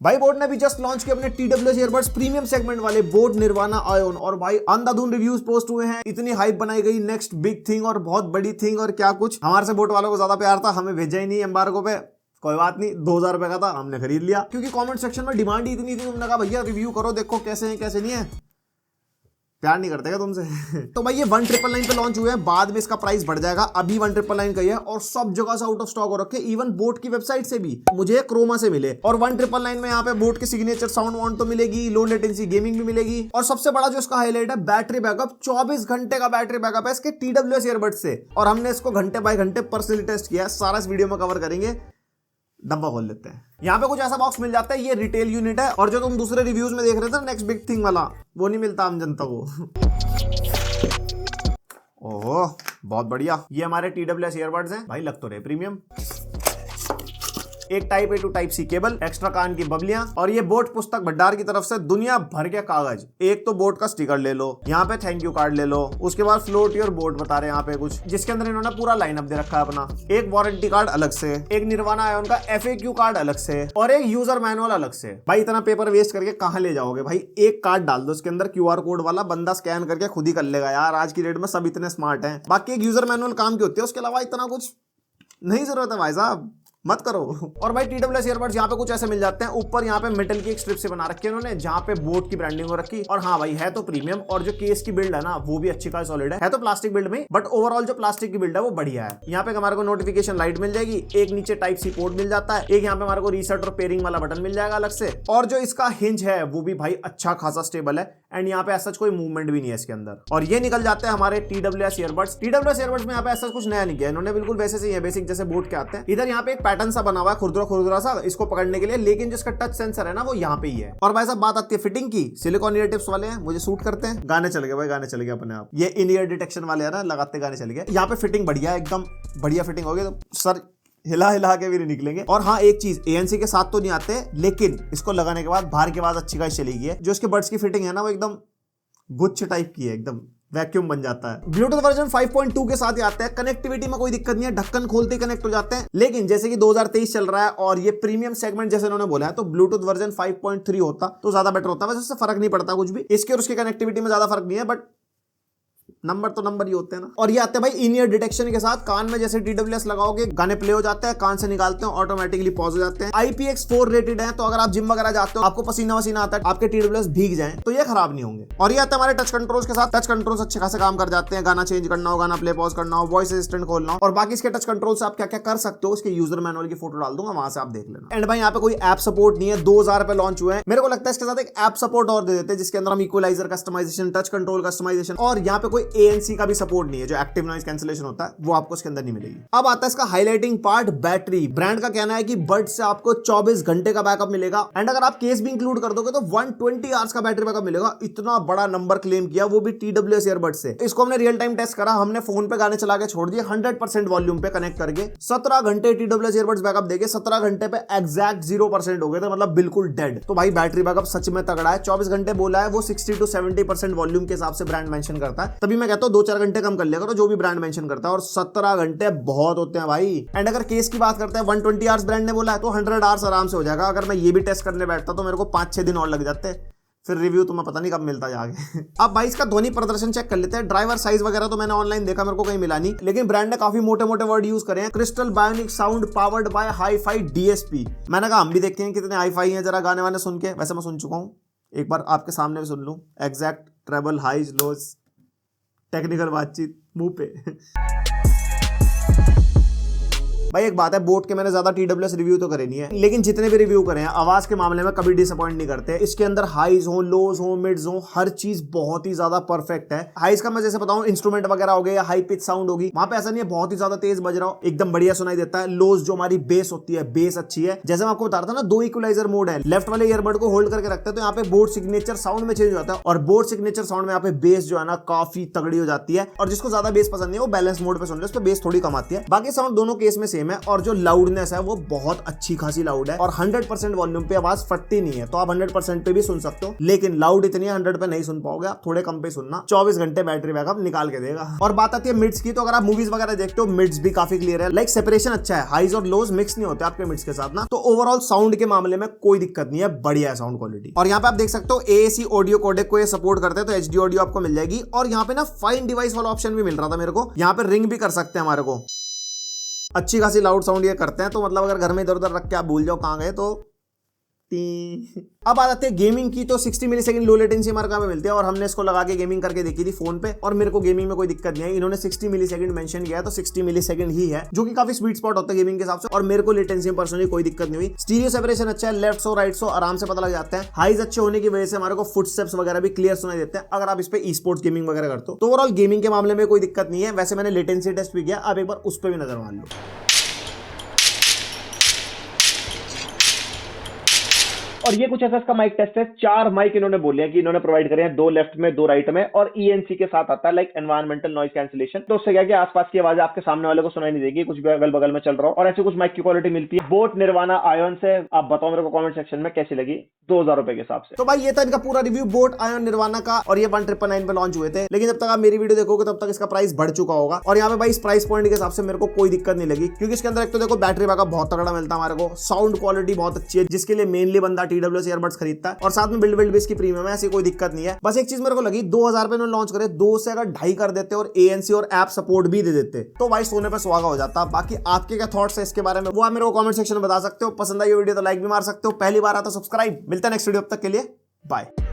भाई बोट ने भी जस्ट लॉन्च किया अपने TWS ईयरबड्स प्रीमियम सेगमेंट वाले बोट निर्वाणा आयोन और भाई अंधाधुन रिव्यूज पोस्ट हुए हैं। इतनी हाइप बनाई गई, नेक्स्ट बिग थिंग और बहुत बड़ी थिंग और क्या कुछ। हमारे से बोट वालों को ज्यादा प्यार था, हमें भेजा ही नहीं एम्बार्गो पे। कोई बात नहीं, 2000 रुपए का था, हमने खरीद लिया क्योंकि कमेंट सेक्शन में डिमांड ही इतनी थी। तुमने कहा भैया रिव्यू करो, देखो कैसे हैं कैसे नहीं है। प्यार नहीं करते क्या तुमसे? तो भाई ये 1999 पे लॉन्च हुए हैं, बाद में इसका प्राइस बढ़ जाएगा। अभी 1999 का ही है और सब जगह से आउट ऑफ स्टॉक हो रखे, इवन बोट की वेबसाइट से भी। मुझे क्रोमा से मिले और 1999 में यहाँ पे बोट की सिग्नेचर साउंड वाउंड तो मिलेगी, लो लेटेंसी गेमिंग भी मिलेगी और सबसे बड़ा जो इसका हाईलाइट है बैटरी बैकअप। 24 घंटे का बैटरी बैकअप है इसके TWS ईयरबड से और हमने इसको घंटे बाय घंटे पर्सनली टेस्ट किया है। सारा इस वीडियो में कवर करेंगे। डब्बा खोल लेते हैं। यहाँ पे कुछ ऐसा बॉक्स मिल जाता है, ये रिटेल यूनिट है और जो तुम दूसरे रिव्यूज में देख रहे थे नेक्स्ट बिग थिंग वाला, वो नहीं मिलता आम जनता को। ओहो बहुत बढ़िया, ये हमारे TWS ईयरबड्स हैं भाई, लग तो रहे प्रीमियम। एक type A to type C cable, extra कान की बबलियां और ये बोट पुस्तक भंडार की तरफ से दुनिया भर के कागज। एक तो बोट का स्टिकर ले लो, यहाँ पे थैंक यू कार्ड ले लो, उसके बाद फ्लोट योर बोट बता रहे हैं यहाँ पे कुछ, जिसके अंदर इन्होंने पूरा लाइनअप दे रखा है अपना। एक वारंटी कार्ड अलग से, एक निर्वाणा आयोन का FAQ कार्ड अलग से और एक यूजर मैनुअल अलग से। भाई इतना पेपर वेस्ट करके कहाँ ले जाओगे भाई? एक कार्ड डाल दो उसके अंदर, QR कोड वाला, बंदा स्कैन करके खुद ही कर लेगा यार। आज की डेट में सब इतने स्मार्ट हैं। बाकी एक यूजर मैनुअल काम की होती है, उसके अलावा इतना कुछ नहीं जरूरत है भाई साहब, मत करो। और भाई TWS ईयरबड्स यहाँ पे कुछ ऐसे मिल जाते हैं। ऊपर यहाँ पे मेटल की एक स्ट्रिप से बना रखी है उन्होंने, जहाँ पे बोट की ब्रांडिंग हो रखी। और हाँ भाई है तो प्रीमियम और जो केस की बिल्ड है ना वो भी अच्छी खासी सॉलिड है तो प्लास्टिक बिल्ड में, बट ओवरऑल जो प्लास्टिक की बिल्ड है वो बढ़िया है। यहाँ पे हमारे को नोटिफिकेशन लाइट मिल जाएगी, एक नीचे टाइप C पोर्ट मिल जाता है, एक यहाँ पे हमारे को रीसेट और पेयरिंग वाला बटन मिल जाएगा अलग से। और जो इसका हिंज है वो भी भाई अच्छा खासा स्टेबल है एंड यहाँ पे ऐसा कोई मूवमेंट भी नहीं है इसके अंदर। और ये निकल जाते हैं हमारे TWS ईयरबड्स। TWS ईयरबड्स में यहाँ पे ऐसा कुछ नया नहीं किया इन्होंने, बिल्कुल वैसे से ही है, बेसिक जैसे बोट के आते हैं। इधर यहाँ पे एक पैटर्न सा बना हुआ है खुरदुरा सा इसको पकड़ने के लिए, लेकिन जिसका टच सेंसर है ना वो यहाँ पे ही है। और भाई साहब बात आती है फिटिंग की, सिलिकॉन ईयर टिप्स वाले हैं, मुझे सूट करते हैं। गाने चल गए भाई, गाने चल गए अपने आप। ये इन ईयर डिटेक्शन वाले है ना, लगाते गाने चल गए। यहाँ पे फिटिंग बढ़िया है, एकदम बढ़िया फिटिंग होगी, तो सर हिला हिला के भी नहीं निकलेंगे। और हाँ एक चीज, ANC के साथ तो नहीं आते, लेकिन इसको लगाने के बाद बाहर के बाद अच्छी खासी चलेगी है। जो इसके बड्स की फिटिंग है ना वो एकदम गुच्छ टाइप की है, एकदम वैक्यूम बन जाता है। ब्लूटूथ वर्जन 5.2 के साथ ही आता है। कनेक्टिविटी में कोई दिक्कत नहीं है, ढक्कन खोलते ही कनेक्ट हो जाते हैं। लेकिन जैसे कि 2023 चल रहा है और ये प्रीमियम सेगमेंट जैसे उन्होंने बोला है, तो ब्लूटूथ वर्जन 5.3 होता तो ज्यादा बेटर होता। वैसे उससे फर्क नहीं पड़ता कुछ भी, इसके और उसकी कनेक्टिविटी में ज्यादा फर्क नहीं है, बट नंबर तो नंबर ही होते हैं ना। और ये आते हैं भाई इन ईयर डिटेक्शन के साथ। कान में जैसे TWS लगाओगे गाने प्ले हो जाते हैं, कान से निकालते हैं ऑटोमेटिकली पॉज हो जाते हैं। IPX4 रेटेड है, तो अगर आप जिम वगैरह जाते हो, आपको पसीना वसीना आता है, आपके TWS भीग जाए तो ये खराब नहीं होंगे। और ये आते हैं हमारे टच कंट्रोल्स के साथ। टच कंट्रोल्स अच्छे खासे काम कर जाते हैं, गाना चेंज करना हो, गाना प्ले पॉज करना हो, वॉइस असिस्टेंट खोलना हो, और बाकी इसके टच कंट्रोल से आप क्या क्या कर सकते हो उसके यूजर मैनुअल की फोटो डाल दूंगा, वहां से आप देख लेना। एंड भाई यहाँ पे कोई ऐप सपोर्ट नहीं है, 2000 पे लॉन्च हुए हैं। मेरे को लगता है इसके साथ एक ऐप सपोर्ट और दे देते हैं, जिसके अंदर हम equaliser customisation, touch control customisation, और यहाँ पे कोई ANC का भी सपोर्ट नहीं है, जो एक्टिव नॉइज कैंसिलेशन होता है वो आपको इसके अंदर नहीं मिलेगी। अब आता है इसका हाईलाइटिंग पार्ट, बैटरी। ब्रांड का कहना है कि बड से आपको 24 घंटे का बैकअप मिलेगा एंड अगर आप केस भी इंक्लूड कर दोगे तो 120 आवर्स का बैटरी बैकअप मिलेगा। इतना बड़ा नंबर क्लेम किया, वो भी TWS ईयरबड से। इसको हमने रियल टाइम टेस्ट करा, हमने फोन पे गाने चला के छोड़ दिए 100% वॉल्यूम पे कनेक्ट करके। 17 घंटे TWS ईयरबड्स बैकअप देके 17 घंटे पे एग्जैक्ट 0% हो गए थे, मतलब बिल्कुल डेड। तो भाई बैटरी बैकअप सच में तगड़ा है। 24 घंटे बोला है, वो 60 to 70% वॉल्यूम के हिसाब से ब्रांड मेंशन करता है। तभी मैं कहता हूं 2-4 घंटे कम कर लिया करो, जो भी ब्रांड मेंशन करता है। और 17 घंटे बहुत होते हैं भाई। एंड अगर केस की बात करते हैं, 120 आवर्स ब्रांड ने बोला है, तो 100 आवर्स आराम से हो जाएगा। अगर मैं ये भी टेस्ट करने बैठता तो मेरे को 5-6 दिन और लग जाते, फिर रिव्यू तुम्हें पता नहीं कब मिलता जाके। अब भाई इसका ध्वनि प्रदर्शन चेक कर लेते हैं। ड्राइवर साइज वगैरह तो मैंने ऑनलाइन देखा, मेरे को कहीं मिला नहीं, लेकिन ब्रांड ने काफी मोटे मोटे वर्ड यूज करे हैं। Crystal bionic sound powered by hi fi DSP। मैंने कहा हम भी देखते हैं कितने हाई-फाई हैं जरा गाने वाने सुन के। वैसे मैं सुन चुका हूँ, एक बार आपके सामने भी सुन लूं। एग्जैक्ट, ट्रेबल, हाइज, लोज, टेक्निकल बातचीत मुंह पे। भाई एक बात है, बोट के मैंने ज्यादा TWS रिव्यू तो करे नहीं है, लेकिन जितने भी रिव्यू करे हैं आवाज के मामले में कभी डिसअपॉइंट नहीं करते। इसके अंदर हाइज हो, लोज हो, मिड्स हो, हर चीज बहुत ही ज्यादा परफेक्ट है। हाइज का मैं जैसे बताऊं, इंस्ट्रूमेंट वगैरह हो गए या हाई पिच साउंड होगी, वहां पे ऐसा नहीं है बहुत ही ज्यादा तेज बज रहा हो, एकदम बढ़िया सुनाई देता है। लोज जो हमारी बेस होती है, बेस अच्छी है। जैसे मैं आपको बता रहा था ना, 2 इक्वलाइजर मोड है। लेफ्ट वाले ईयरबड को होल्ड करके रखते हैं तो यहाँ पे बोट सिग्नेचर साउंड में चेंज हो जाता है, और बोट सिग्नेचर साउंड में यहाँ पे बेस जो है ना काफी तगड़ी हो जाती है। और जिसको ज्यादा बेस पसंद नहीं है वो बैलेंस मोड पे सुन ले, उस पर बेस थोड़ी कम आती है। बाकी साउंड दोनों केस में सेम है और जो लाउडनेस है वो बहुत अच्छी खासी लाउड है और 100% वॉल्यूम पे आवाज फटती नहीं है, तो आप 100% पे भी सुन सकते हो, लेकिन लाउड इतनी है 100 पे नहीं सुन पाओगे, आप थोड़े कम पे सुनना। 24 घंटे बैटरी बैकअप निकाल के देगा। और बात आती है मिड्स की, तो अगर आप मूवीज वगैरह देखते हो मिड्स भी काफी क्लियर है, लाइक सेपरेशन अच्छा है, हाइज और लोज मिक्स नहीं होते आपके मिड्स के साथ ना, तो ओवरऑल साउंड के मामले में कोई दिक्कत नहीं है, बढ़िया है साउंड क्वालिटी। और यहाँ पे आप देख सकते हो AAC ऑडियो कोडेक को ये सपोर्ट करते हैं, तो HD ऑडियो आपको मिल जाएगी। और यहाँ पे ना फाइन डिवाइस वाला ऑप्शन भी मिल रहा था मेरे को, यहाँ पे रिंग भी कर सकते हैं हमारे को, अच्छी खासी लाउड साउंड ये करते हैं, तो मतलब अगर घर में इधर उधर रख के आप भूल जाओ कहाँ गए तो अब आ जाते हैं गेमिंग की, तो 60 मिलीसेकंड लो लेटेंसी हमारे कहाँ पे मिलती है और हमने इसको लगा के गेमिंग करके देखी थी फोन पे और मेरे को गेमिंग में कोई दिक्कत नहीं है। इन्होंने 60 मिलीसेकंड मेंशन किया है, तो 60 मिलीसेकंड ही है, जो कि काफी स्वीट स्पॉट होता है गेमिंग के हिसाब से, और मेरे को लेटेंसी में पर्सनली कोई दिक्कत नहीं हुई। स्टीरियो सेपरेशन अच्छा है, लेफ्ट सो राइट सो आराम से पता लग जाता है। हाइज अच्छे होने की वजह से हमारे को फुटस्टेप्स वगैरह भी क्लियर सुनाई देते हैं अगर आप इस पे ई-स्पोर्ट्स गेमिंग वगैरह करते हो। तो ओवरऑल गेमिंग के मामले में कोई दिक्कत नहीं है। वैसे मैंने लेटेंसी टेस्ट भी किया, आप एक बार उस पर भी नजर मार लो। और ये कुछ ऐसा इसका माइक टेस्ट है। 4 माइक इन्होंने बोले हैं कि इन्होंने प्रोवाइड करे हैं, 2 लेफ्ट में 2 राइट में, और ENC के साथ आता है, लाइक एनवायरमेंटल नॉइज कैंसिलेशन। तो उससे क्या कि आसपास की आवाज आपके सामने वाले को सुनाई नहीं देगी, कुछ भी अगल बगल में चल रहा हो। और ऐसी कुछ माइक की क्वालिटी मिलती है। बोट निर्वाणा आयोन से आप बताओ मेरे को कमेंट सेक्शन में कैसी लगी 2000 रुपए के हिसाब से। तो भाई ये था इनका पूरा रिव्यू बोट आयोन निर्वाणा का, और ये 1999 पे लॉन्च हुए थे। लेकिन जब तक आप मेरी वीडियो देखोगे तब तक इसका प्राइस बढ़ चुका होगा। और यहाँ पे भाई इस प्राइस पॉइंट के हिसाब से मेरे को कोई दिक्कत नहीं लगी, क्योंकि इसके अंदर एक तो देखो बैटरी बैकअप बहुत तगड़ा मिलता है हमारे को, साउंड क्वालिटी बहुत अच्छी है, जिसके लिए मेनली बंदा TWS ईयरबड्स खरीदता है, और साथ में बिल्ड भी इसकी प्रीमियम है, ऐसी कोई दिक्कत नहीं है। बस एक चीज मेरे को लगी, 2000 पे इन्होंने लॉन्च करे, 2 से अगर 2.5 कर देते और ANC और ऐप सपोर्ट भी दे देते तो भाई सोने पे सुहागा हो जाता। बाकी आपके क्या थॉट्स है इसके बारे में, वो आप मेरे को कमेंट सेक्शन में बता सकते हो। पसंद आई वीडियो तो लाइक भी मार सकते हो, पहली बार आता सब्सक्राइब। मिलता है नेक्स्ट वीडियो, अब तक के लिए बाय।